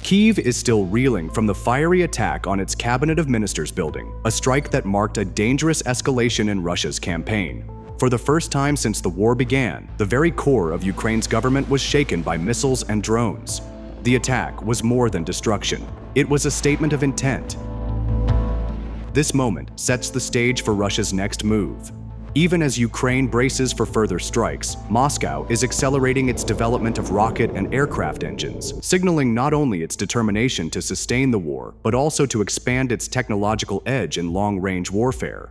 Kyiv is still reeling from the fiery attack on its Cabinet of Ministers building, a strike that marked a dangerous escalation in Russia's campaign. For the first time since the war began, the very core of Ukraine's government was shaken by missiles and drones. The attack was more than destruction. It was a statement of intent. This moment sets the stage for Russia's next move. Even as Ukraine braces for further strikes, Moscow is accelerating its development of rocket and aircraft engines, signaling not only its determination to sustain the war, but also to expand its technological edge in long-range warfare.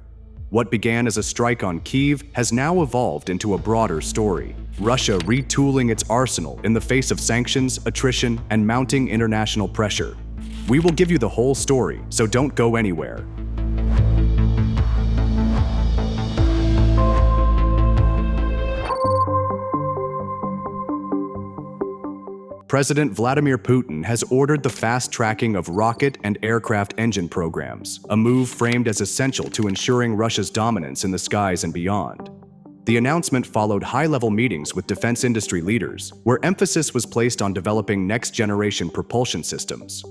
What began as a strike on Kyiv has now evolved into a broader story. Russia retooling its arsenal in the face of sanctions, attrition, and mounting international pressure. We will give you the whole story, so don't go anywhere. President Vladimir Putin has ordered the fast-tracking of rocket and aircraft engine programs, a move framed as essential to ensuring Russia's dominance in the skies and beyond. The announcement followed high-level meetings with defense industry leaders, where emphasis was placed on developing next-generation propulsion systems.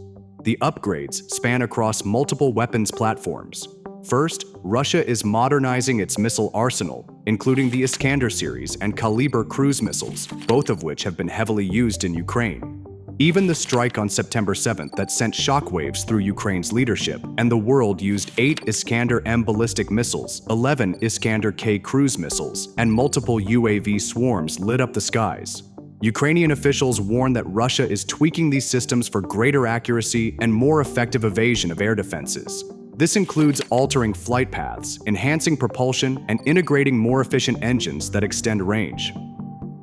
The upgrades span across multiple weapons platforms. First, Russia is modernizing its missile arsenal, including the Iskander series and Kaliber cruise missiles, both of which have been heavily used in Ukraine. Even the strike on September 7th that sent shockwaves through Ukraine's leadership, and the world used 8 Iskander-M ballistic missiles, 11 Iskander-K cruise missiles, and multiple UAV swarms lit up the skies. Ukrainian officials warn that Russia is tweaking these systems for greater accuracy and more effective evasion of air defenses. This includes altering flight paths, enhancing propulsion, and integrating more efficient engines that extend range.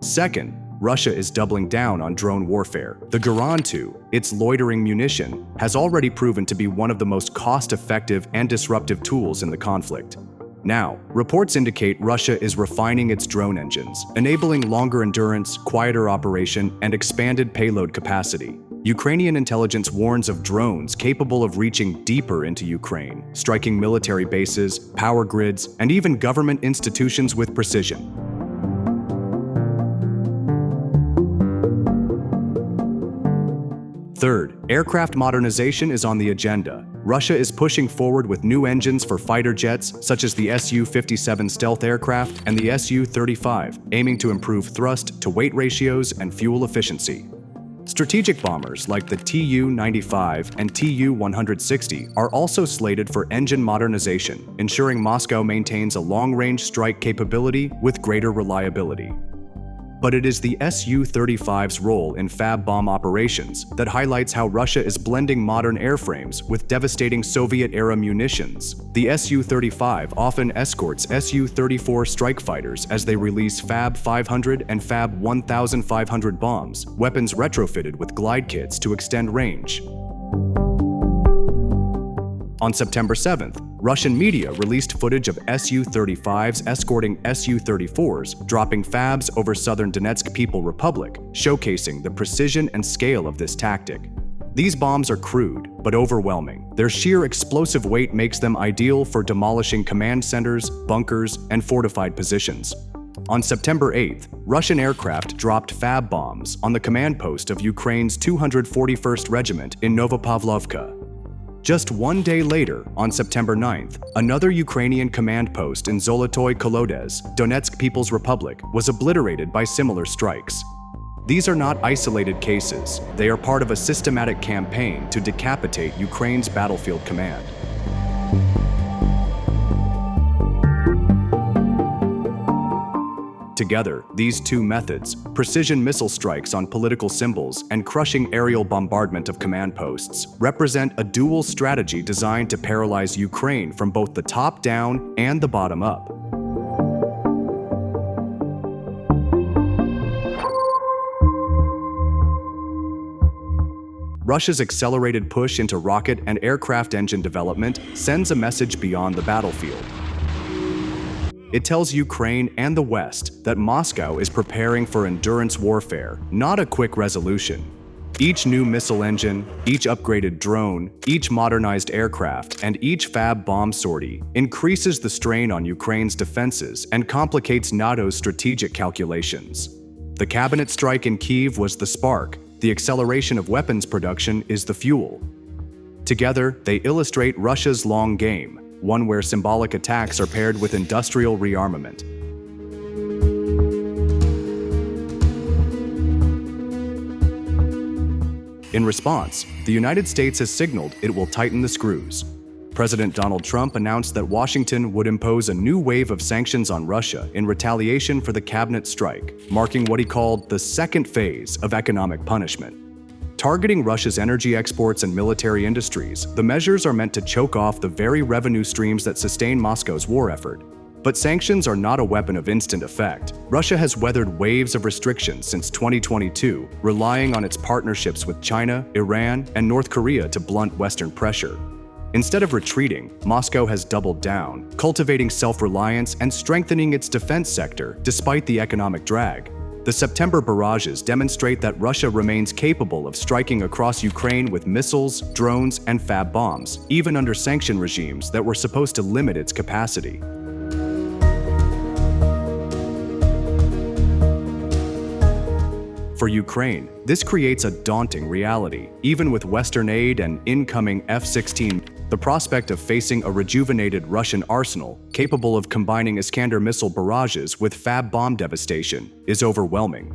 Second, Russia is doubling down on drone warfare. The Garand II, its loitering munition, has already proven to be one of the most cost-effective and disruptive tools in the conflict. Now, reports indicate Russia is refining its drone engines, enabling longer endurance, quieter operation, and expanded payload capacity. Ukrainian intelligence warns of drones capable of reaching deeper into Ukraine, striking military bases, power grids, and even government institutions with precision. Third, aircraft modernization is on the agenda. Russia is pushing forward with new engines for fighter jets, such as the Su-57 stealth aircraft and the Su-35, aiming to improve thrust-to-weight ratios and fuel efficiency. Strategic bombers like the Tu-95 and Tu-160 are also slated for engine modernization, ensuring Moscow maintains a long-range strike capability with greater reliability. But it is the Su-35's role in Fab bomb operations that highlights how Russia is blending modern airframes with devastating Soviet-era munitions. The Su-35 often escorts Su-34 strike fighters as they release Fab 500 and Fab 1500 bombs, weapons retrofitted with glide kits to extend range. On September 7th, Russian media released footage of Su-35s escorting Su-34s, dropping Fabs over southern Donetsk People Republic, showcasing the precision and scale of this tactic. These bombs are crude, but overwhelming. Their sheer explosive weight makes them ideal for demolishing command centers, bunkers, and fortified positions. On September 8th, Russian aircraft dropped Fab bombs on the command post of Ukraine's 241st Regiment in Novopavlovka. Just one day later, on September 9th, another Ukrainian command post in Zolotoy Kolodez, Donetsk People's Republic, was obliterated by similar strikes. These are not isolated cases. They are part of a systematic campaign to decapitate Ukraine's battlefield command. Together, these two methods, precision missile strikes on political symbols and crushing aerial bombardment of command posts, represent a dual strategy designed to paralyze Ukraine from both the top down and the bottom up. Russia's accelerated push into rocket and aircraft engine development sends a message beyond the battlefield. It tells Ukraine and the West that Moscow is preparing for endurance warfare, not a quick resolution. Each new missile engine, each upgraded drone, each modernized aircraft, and each Fab bomb sortie increases the strain on Ukraine's defenses and complicates NATO's strategic calculations. The cabinet strike in Kyiv was the spark. The acceleration of weapons production is the fuel. Together, they illustrate Russia's long game, one where symbolic attacks are paired with industrial rearmament. In response, the United States has signaled it will tighten the screws. President Donald Trump announced that Washington would impose a new wave of sanctions on Russia in retaliation for the cabinet strike, marking what he called the second phase of economic punishment. Targeting Russia's energy exports and military industries, the measures are meant to choke off the very revenue streams that sustain Moscow's war effort. But sanctions are not a weapon of instant effect. Russia has weathered waves of restrictions since 2022, relying on its partnerships with China, Iran, and North Korea to blunt Western pressure. Instead of retreating, Moscow has doubled down, cultivating self-reliance and strengthening its defense sector despite the economic drag. The September barrages demonstrate that Russia remains capable of striking across Ukraine with missiles, drones, and fab bombs, even under sanction regimes that were supposed to limit its capacity. For Ukraine, this creates a daunting reality. Even with Western aid and incoming F-16, the prospect of facing a rejuvenated Russian arsenal capable of combining Iskander missile barrages with fab bomb devastation is overwhelming.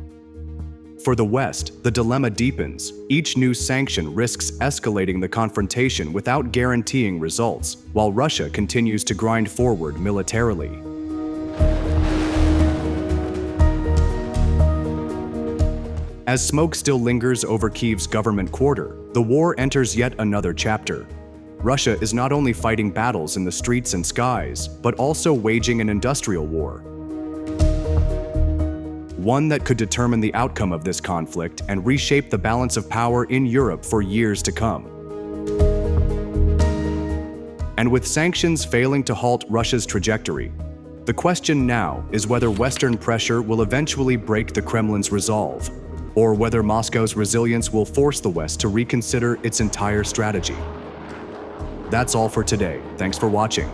For the West, the dilemma deepens. Each new sanction risks escalating the confrontation without guaranteeing results, while Russia continues to grind forward militarily. As smoke still lingers over Kyiv's government quarter, the war enters yet another chapter. Russia is not only fighting battles in the streets and skies, but also waging an industrial war. One that could determine the outcome of this conflict and reshape the balance of power in Europe for years to come. And with sanctions failing to halt Russia's trajectory, the question now is whether Western pressure will eventually break the Kremlin's resolve, or whether Moscow's resilience will force the West to reconsider its entire strategy. That's all for today. Thanks for watching.